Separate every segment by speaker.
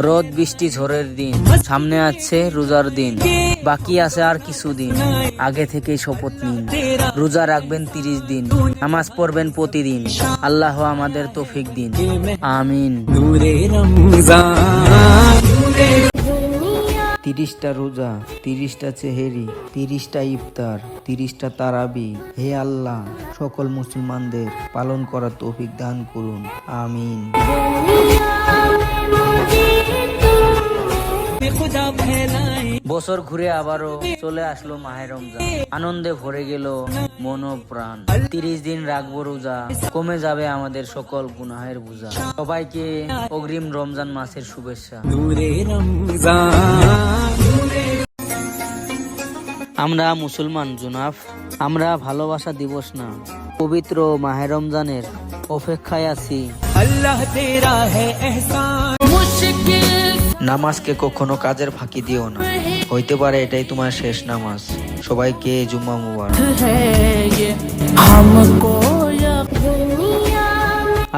Speaker 1: রোদ বৃষ্টি ঝড়ের দিন, সামনে আছে রোজার দিন, বাকি আছে আর কিছুদিন। আগে থেকেই শপথ নিন, রোজা রাখবেন 30 দিন, নামাজ পড়বেন প্রতিদিন। আল্লাহ আমাদের তৌফিক দিন, আমিন। 30টা রোজা, 30টা চেহেরি, 30টা ইফতার, 30টা তারাবি। হে আল্লাহ, সকল মুসলমানদের পালন করার তৌফিক দান করুন, আমিন। বছর ঘুরে আবারও চলে আসলো মাহে রমজান, আনন্দে ভরে গেল মন ও প্রাণ। 30 দিন রাখবো রোজা, কমে যাবে আমাদের সকল গুনাহের বোঝা। সবাইকে অগ্রিম রমজান মাসের শুভেচ্ছা। আমরা মুসলমান জুনাফ, আমরা ভালোবাসা দিবস না, পবিত্র মাহে রমজানের অপেক্ষায় আছি। আল্লাহ তেরা হে এহসান। নামাজকে কখনো কাজের ফাঁকি দিও না, হইতে পারে এটাই তোমার শেষ নামাজ। সবাইকে জুম্মা মুবারক।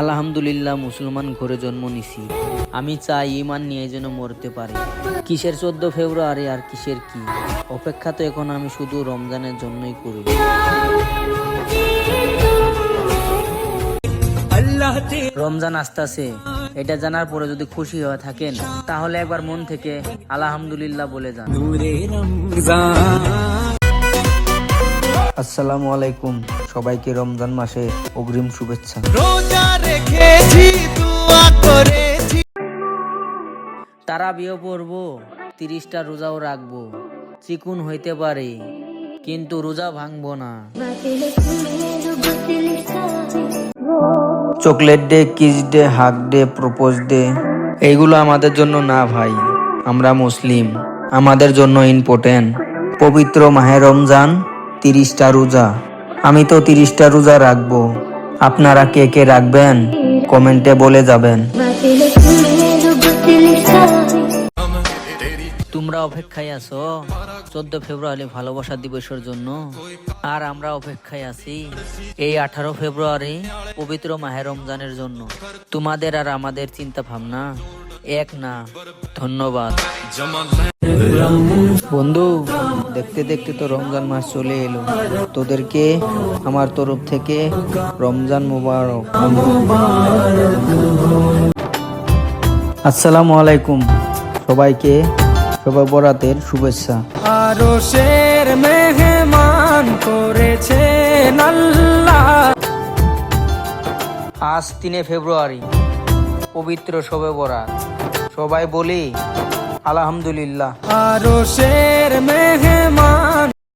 Speaker 1: আলহামদুলিল্লাহ, মুসলমান ঘরে জন্ম নিছি, আমি চাই ঈমান নিয়ে যেন মরতে পারি। কিসের 14 ফেব্রুয়ারি আর কিসের কি, অপেক্ষা তো এখন আমি শুধু রমজানের জন্যই করি। রমজান আসতেছে, এটা জানার পরে যদি খুশি হয়ে থাকেন তাহলে একবার মন থেকে আলহামদুলিল্লাহ বলে যান। আসসালামু আলাইকুম, সবাইকে রমজান মাসে অগ্রিম শুভেচ্ছা। তারাবিও পড়বো, 30টা রোজাও রাখবো। চিকুন হইতে পারে কিন্তু রোজা ভাঙবো না। Chocolate day, kiss day, hug day, propose day, এইগুলো আমাদের জন্য না ভাই, আমরা মুসলিম, আমাদের জন্য ইম্পর্টেন্ট পবিত্র মাহে রমজান, 30টা রোজা। আমি তো 30টা রোজা রাখবো, আপনারা কে কে রাখবেন কমেন্টে বলে যাবেন। তোমরা অপেক্ষায় আছো 14 ফেব্রুয়ারি ভালোবাসা দিবসের জন্য, আর আমরা অপেক্ষায় আছি এই 18 ফেব্রুয়ারি পবিত্র মাহে রমজানের জন্য। তোমাদের আর আমাদের চিন্তা ভাবনা এক না। ধন্যবাদ বন্ধু, দেখতে দেখতে তো রমজান মাস চলে এলো। তোদেরকে আমার তরফ থেকে রমজান মুবারক। আসসালামু আলাইকুম, সবাইকে সবাই বরাতের শুভেচ্ছা। আরশের মেহমান করেছেন আল্লাহ। আজ 3 ফেব্রুয়ারি পবিত্র শবে বরাত, সবাই বলি আলহামদুলিল্লাহ। আরশের